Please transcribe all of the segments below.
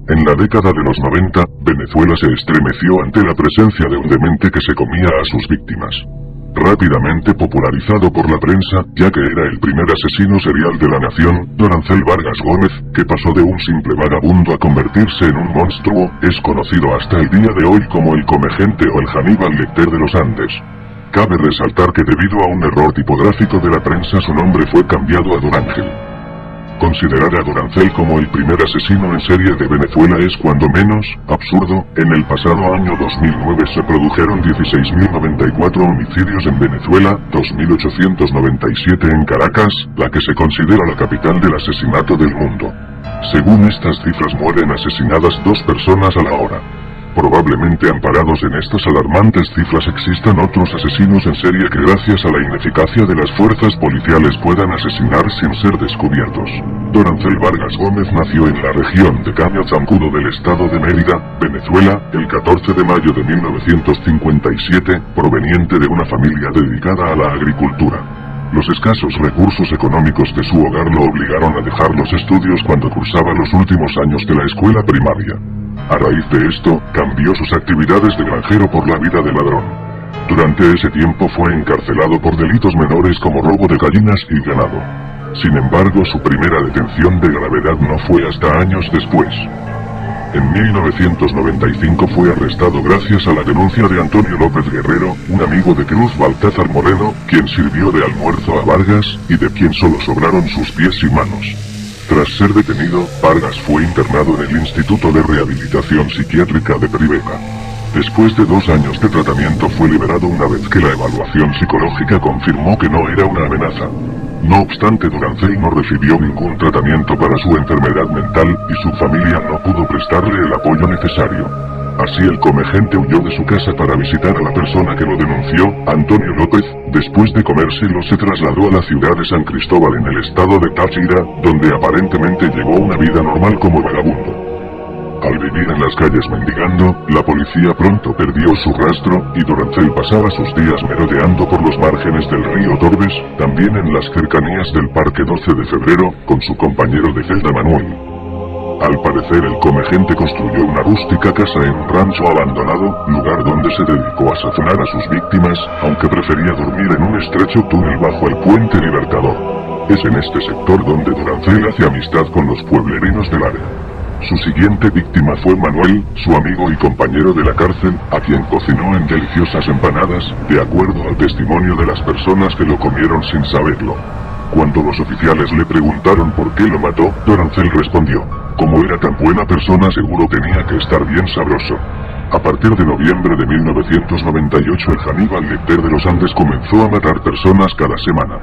En la década de los 90, Venezuela se estremeció ante la presencia de un demente que se comía a sus víctimas. Rápidamente popularizado por la prensa, ya que era el primer asesino serial de la nación, Dorancel Vargas Gómez, que pasó de un simple vagabundo a convertirse en un monstruo, es conocido hasta el día de hoy como el Comegente o el Aníbal Lecter de los Andes. Cabe resaltar que debido a un error tipográfico de la prensa su nombre fue cambiado a Dorángel. Considerar a Dorancel como el primer asesino en serie de Venezuela es cuando menos absurdo. En el pasado año 2009 se produjeron 16.094 homicidios en Venezuela, 2.897 en Caracas, la que se considera la capital del asesinato del mundo. Según estas cifras mueren asesinadas 2 personas a la hora. Probablemente amparados en estas alarmantes cifras existan otros asesinos en serie que gracias a la ineficacia de las fuerzas policiales puedan asesinar sin ser descubiertos. Dorancel Vargas Gómez nació en la región de Caño Zancudo del estado de Mérida, Venezuela, el 14 de mayo de 1957, proveniente de una familia dedicada a la agricultura. Los escasos recursos económicos de su hogar lo obligaron a dejar los estudios cuando cursaba los últimos años de la escuela primaria. A raíz de esto, cambió sus actividades de granjero por la vida de ladrón. Durante ese tiempo fue encarcelado por delitos menores como robo de gallinas y ganado. Sin embargo, su primera detención de gravedad no fue hasta años después. En 1995 fue arrestado gracias a la denuncia de Antonio López Guerrero, un amigo de Cruz Balcázar Moreno, quien sirvió de almuerzo a Vargas, y de quien solo sobraron sus pies y manos. Tras ser detenido, Vargas fue internado en el Instituto de Rehabilitación Psiquiátrica de Tribeca. Después de 2 años de tratamiento fue liberado una vez que la evaluación psicológica confirmó que no era una amenaza. No obstante, Dorancel no recibió ningún tratamiento para su enfermedad mental y su familia no pudo prestarle el apoyo necesario. Así el Comegente huyó de su casa para visitar a la persona que lo denunció, Antonio López. Después de comérselo se trasladó a la ciudad de San Cristóbal en el estado de Táchira, donde aparentemente llevó una vida normal como vagabundo. Al vivir en las calles mendigando, la policía pronto perdió su rastro, y Dorancel pasaba sus días merodeando por los márgenes del río Torbes, también en las cercanías del Parque 12 de Febrero, con su compañero de celda Manuel. Al parecer el Comegente construyó una rústica casa en un rancho abandonado, lugar donde se dedicó a sazonar a sus víctimas, aunque prefería dormir en un estrecho túnel bajo el Puente Libertador. Es en este sector donde Dorancel hace amistad con los pueblerinos del área. Su siguiente víctima fue Manuel, su amigo y compañero de la cárcel, a quien cocinó en deliciosas empanadas, de acuerdo al testimonio de las personas que lo comieron sin saberlo. Cuando los oficiales le preguntaron por qué lo mató, Dorancel respondió: como era tan buena persona seguro tenía que estar bien sabroso. A partir de noviembre de 1998 el Aníbal Lecter de los Andes comenzó a matar personas cada semana.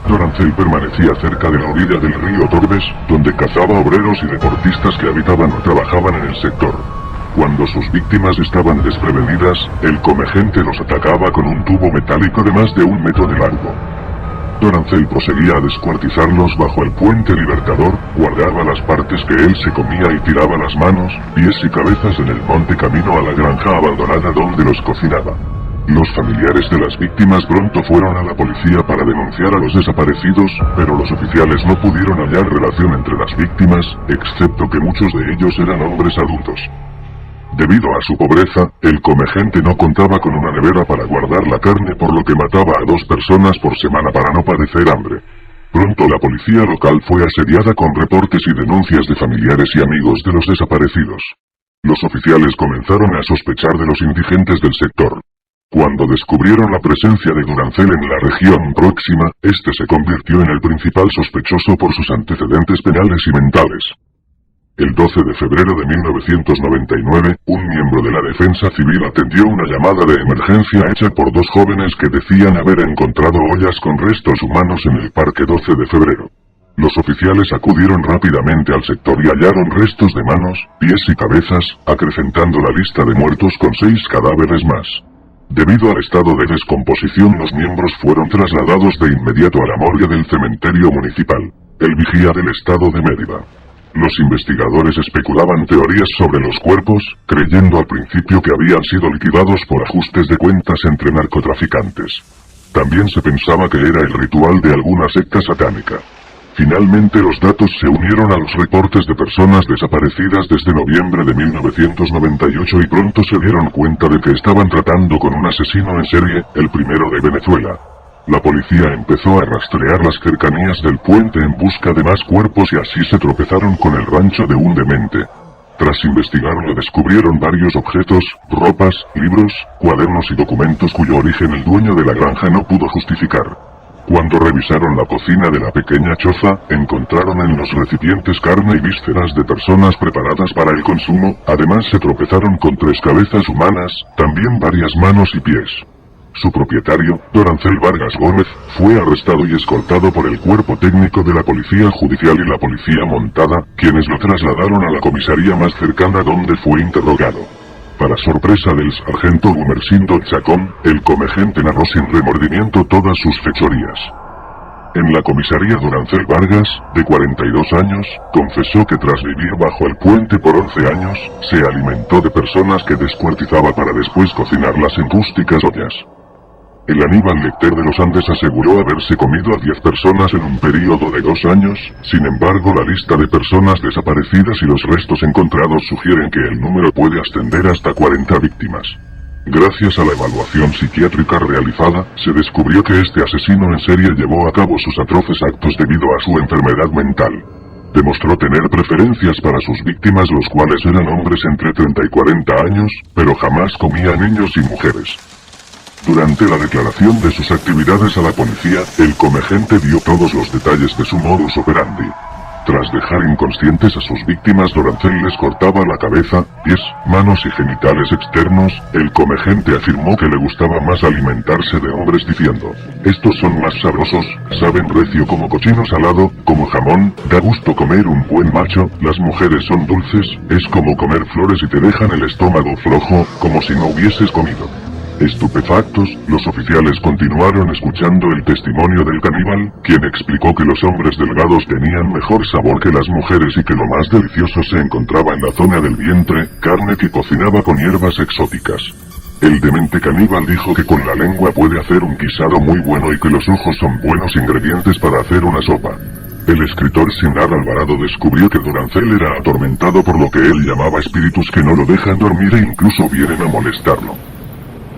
Dorancel permanecía cerca de la orilla del río Torbes, donde cazaba obreros y deportistas que habitaban o trabajaban en el sector. Cuando sus víctimas estaban desprevenidas, el Comegente los atacaba con un tubo metálico de más de 1 metro de largo. Dorancel proseguía a descuartizarlos bajo el Puente Libertador, guardaba las partes que él se comía y tiraba las manos, pies y cabezas en el monte camino a la granja abandonada donde los cocinaba. Los familiares de las víctimas pronto fueron a la policía para denunciar a los desaparecidos, pero los oficiales no pudieron hallar relación entre las víctimas, excepto que muchos de ellos eran hombres adultos. Debido a su pobreza, el Comegente no contaba con una nevera para guardar la carne, por lo que mataba a 2 personas por semana para no padecer hambre. Pronto la policía local fue asediada con reportes y denuncias de familiares y amigos de los desaparecidos. Los oficiales comenzaron a sospechar de los indigentes del sector. Cuando descubrieron la presencia de Dorancel en la región próxima, este se convirtió en el principal sospechoso por sus antecedentes penales y mentales. El 12 de febrero de 1999, un miembro de la Defensa Civil atendió una llamada de emergencia hecha por 2 jóvenes que decían haber encontrado ollas con restos humanos en el Parque 12 de Febrero. Los oficiales acudieron rápidamente al sector y hallaron restos de manos, pies y cabezas, acrecentando la lista de muertos con 6 cadáveres más. Debido al estado de descomposición, los miembros fueron trasladados de inmediato a la morgue del cementerio municipal, el Vigía del estado de Mérida. Los investigadores especulaban teorías sobre los cuerpos, creyendo al principio que habían sido liquidados por ajustes de cuentas entre narcotraficantes. También se pensaba que era el ritual de alguna secta satánica. Finalmente los datos se unieron a los reportes de personas desaparecidas desde noviembre de 1998 y pronto se dieron cuenta de que estaban tratando con un asesino en serie, el primero de Venezuela. La policía empezó a rastrear las cercanías del puente en busca de más cuerpos y así se tropezaron con el rancho de un demente. Tras investigarlo descubrieron varios objetos, ropas, libros, cuadernos y documentos cuyo origen el dueño de la granja no pudo justificar. Cuando revisaron la cocina de la pequeña choza, encontraron en los recipientes carne y vísceras de personas preparadas para el consumo, además se tropezaron con 3 cabezas humanas, también varias manos y pies. Su propietario, Dorancel Vargas Gómez, fue arrestado y escoltado por el cuerpo técnico de la Policía Judicial y la Policía Montada, quienes lo trasladaron a la comisaría más cercana donde fue interrogado. Para sorpresa del sargento Gumersindo Chacón, el comegente narró sin remordimiento todas sus fechorías. En la comisaría Dorancel Vargas, de 42 años, confesó que tras vivir bajo el puente por 11 años, se alimentó de personas que descuartizaba para después cocinarlas en rústicas ollas. El Aníbal Lecter de los Andes aseguró haberse comido a 10 personas en un período de 2 años, sin embargo la lista de personas desaparecidas y los restos encontrados sugieren que el número puede ascender hasta 40 víctimas. Gracias a la evaluación psiquiátrica realizada, se descubrió que este asesino en serie llevó a cabo sus atroces actos debido a su enfermedad mental. Demostró tener preferencias para sus víctimas, los cuales eran hombres entre 30 y 40 años, pero jamás comía a niños y mujeres. Durante la declaración de sus actividades a la policía, el comegente dio todos los detalles de su modus operandi. Tras dejar inconscientes a sus víctimas, Dorancel les cortaba la cabeza, pies, manos y genitales externos. El comegente afirmó que le gustaba más alimentarse de hombres diciendo: estos son más sabrosos, saben recio como cochino salado, como jamón, da gusto comer un buen macho, las mujeres son dulces, es como comer flores y te dejan el estómago flojo, como si no hubieses comido. Estupefactos, los oficiales continuaron escuchando el testimonio del caníbal, quien explicó que los hombres delgados tenían mejor sabor que las mujeres y que lo más delicioso se encontraba en la zona del vientre, carne que cocinaba con hierbas exóticas. El demente caníbal dijo que con la lengua puede hacer un guisado muy bueno y que los ojos son buenos ingredientes para hacer una sopa. El escritor Sinar Alvarado descubrió que Dorancel era atormentado por lo que él llamaba espíritus que no lo dejan dormir e incluso vienen a molestarlo.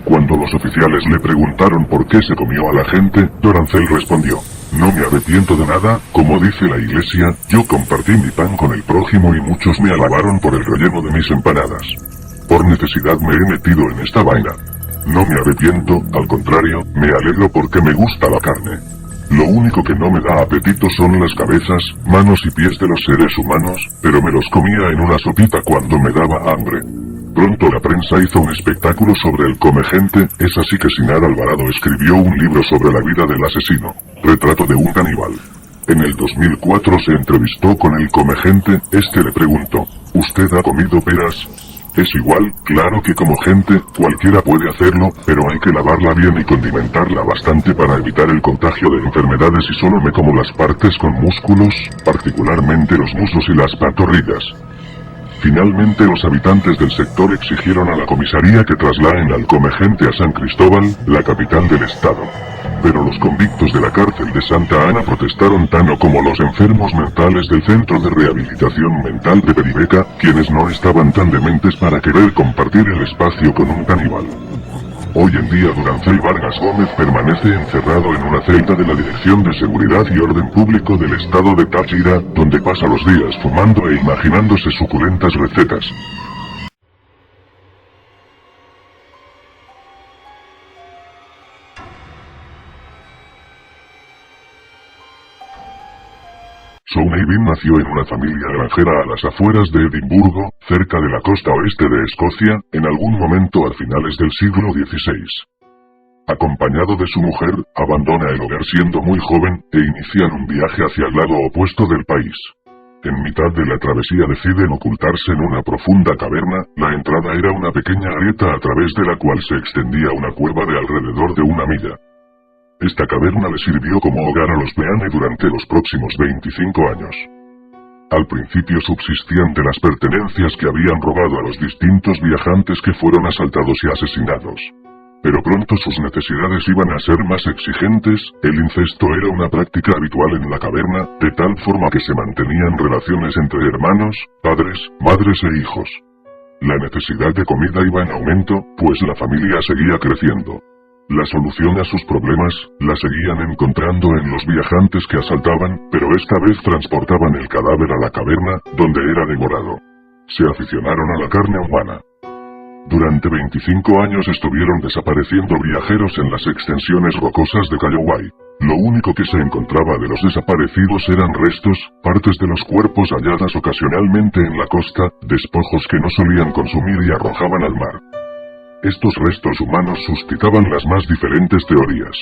Cuando los oficiales le preguntaron por qué se comió a la gente, Dorancel respondió: no me arrepiento de nada, como dice la iglesia, yo compartí mi pan con el prójimo y muchos me alabaron por el relleno de mis empanadas. Por necesidad me he metido en esta vaina. No me arrepiento, al contrario, me alegro porque me gusta la carne. Lo único que no me da apetito son las cabezas, manos y pies de los seres humanos, pero me los comía en una sopita cuando me daba hambre. Pronto la prensa hizo un espectáculo sobre el comegente, es así que Sinar Alvarado escribió un libro sobre la vida del asesino, Retrato de un caníbal. En el 2004 se entrevistó con el comegente, este le preguntó: ¿usted ha comido peras? Es igual, claro que como gente, cualquiera puede hacerlo, pero hay que lavarla bien y condimentarla bastante para evitar el contagio de enfermedades y solo me como las partes con músculos, particularmente los muslos y las pantorrillas. Finalmente los habitantes del sector exigieron a la comisaría que trasladen al comegente a San Cristóbal, la capital del estado. Pero los convictos de la cárcel de Santa Ana protestaron tanto como los enfermos mentales del Centro de Rehabilitación Mental de Peribeca, quienes no estaban tan dementes para querer compartir el espacio con un caníbal. Hoy en día Dorancel Vargas Gómez permanece encerrado en una celda de la Dirección de Seguridad y Orden Público del estado de Táchira, donde pasa los días fumando e imaginándose suculentas recetas. Sounevin nació en una familia granjera a las afueras de Edimburgo, cerca de la costa oeste de Escocia, en algún momento a finales del siglo XVI. Acompañado de su mujer, abandona el hogar siendo muy joven, e inician un viaje hacia el lado opuesto del país. En mitad de la travesía deciden ocultarse en una profunda caverna. La entrada era una pequeña grieta a través de la cual se extendía una cueva de alrededor de 1 milla. Esta caverna le sirvió como hogar a los Beane durante los próximos 25 años. Al principio subsistían de las pertenencias que habían robado a los distintos viajantes que fueron asaltados y asesinados. Pero pronto sus necesidades iban a ser más exigentes. El incesto era una práctica habitual en la caverna, de tal forma que se mantenían relaciones entre hermanos, padres, madres e hijos. La necesidad de comida iba en aumento, pues la familia seguía creciendo. La solución a sus problemas la seguían encontrando en los viajantes que asaltaban, pero esta vez transportaban el cadáver a la caverna, donde era devorado. Se aficionaron a la carne humana. Durante 25 años estuvieron desapareciendo viajeros en las extensiones rocosas de Calloway. Lo único que se encontraba de los desaparecidos eran restos, partes de los cuerpos halladas ocasionalmente en la costa, despojos que no solían consumir y arrojaban al mar. Estos restos humanos suscitaban las más diferentes teorías.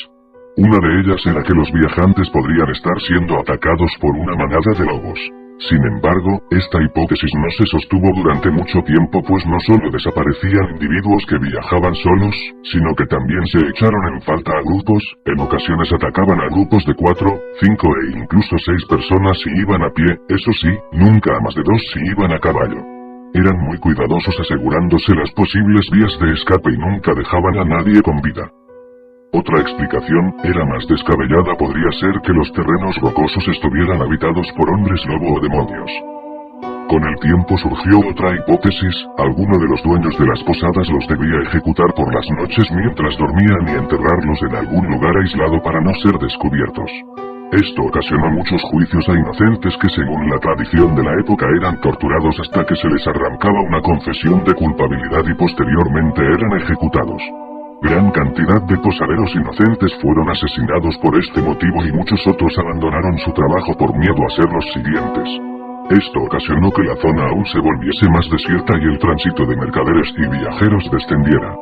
Una de ellas era que los viajantes podrían estar siendo atacados por una manada de lobos. Sin embargo, esta hipótesis no se sostuvo durante mucho tiempo, pues no solo desaparecían individuos que viajaban solos, sino que también se echaron en falta a grupos. En ocasiones atacaban a grupos de 4, 5 e incluso 6 personas si iban a pie, eso sí, nunca a más de 2 si iban a caballo. Eran muy cuidadosos asegurándose las posibles vías de escape y nunca dejaban a nadie con vida. Otra explicación, era más descabellada, podría ser que los terrenos rocosos estuvieran habitados por hombres lobo o demonios. Con el tiempo surgió otra hipótesis: alguno de los dueños de las posadas los debía ejecutar por las noches mientras dormían y enterrarlos en algún lugar aislado para no ser descubiertos. Esto ocasionó muchos juicios a inocentes que, según la tradición de la época, eran torturados hasta que se les arrancaba una confesión de culpabilidad y posteriormente eran ejecutados. Gran cantidad de posaderos inocentes fueron asesinados por este motivo y muchos otros abandonaron su trabajo por miedo a ser los siguientes. Esto ocasionó que la zona aún se volviese más desierta y el tránsito de mercaderes y viajeros descendiera.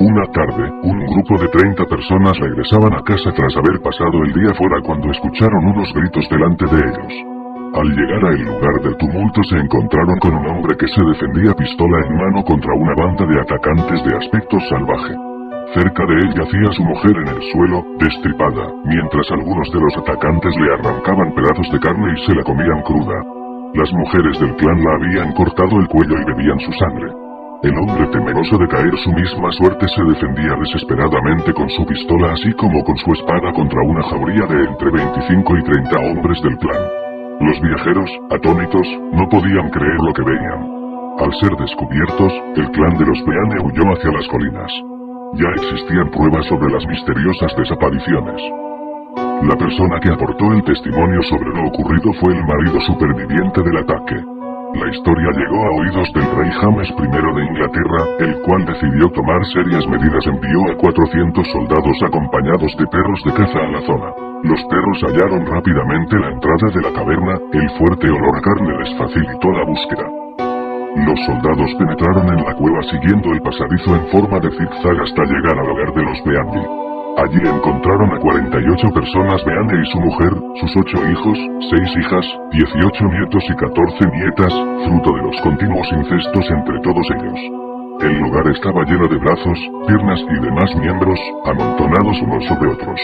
Una tarde, un grupo de 30 personas regresaban a casa tras haber pasado el día fuera cuando escucharon unos gritos delante de ellos. Al llegar al lugar del tumulto se encontraron con un hombre que se defendía pistola en mano contra una banda de atacantes de aspecto salvaje. Cerca de él yacía su mujer en el suelo, destripada, mientras algunos de los atacantes le arrancaban pedazos de carne y se la comían cruda. Las mujeres del clan la habían cortado el cuello y bebían su sangre. El hombre, temeroso de caer su misma suerte, se defendía desesperadamente con su pistola así como con su espada contra una jauría de entre 25 y 30 hombres del clan. Los viajeros, atónitos, no podían creer lo que veían. Al ser descubiertos, el clan de los Beane huyó hacia las colinas. Ya existían pruebas sobre las misteriosas desapariciones. La persona que aportó el testimonio sobre lo ocurrido fue el marido superviviente del ataque. La historia llegó a oídos del rey James I de Inglaterra, el cual decidió tomar serias medidas. Envió a 400 soldados acompañados de perros de caza a la zona. Los perros hallaron rápidamente la entrada de la caverna. El fuerte olor a carne les facilitó la búsqueda. Los soldados penetraron en la cueva siguiendo el pasadizo en forma de zigzag hasta llegar al hogar de los Beane. Allí encontraron a 48 personas Beane y su mujer, sus 8 hijos, 6 hijas, 18 nietos y 14 nietas, fruto de los continuos incestos entre todos ellos. El lugar estaba lleno de brazos, piernas y demás miembros, amontonados unos sobre otros.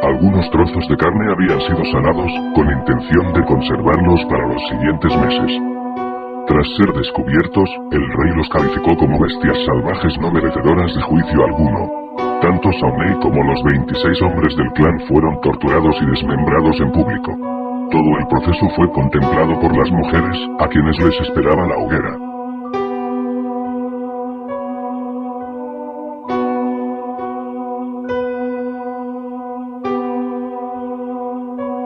Algunos trozos de carne habían sido salados, con intención de conservarlos para los siguientes meses. Tras ser descubiertos, el rey los calificó como bestias salvajes no merecedoras de juicio alguno. Tanto Sauney como los 26 hombres del clan fueron torturados y desmembrados en público. Todo el proceso fue contemplado por las mujeres, a quienes les esperaba la hoguera.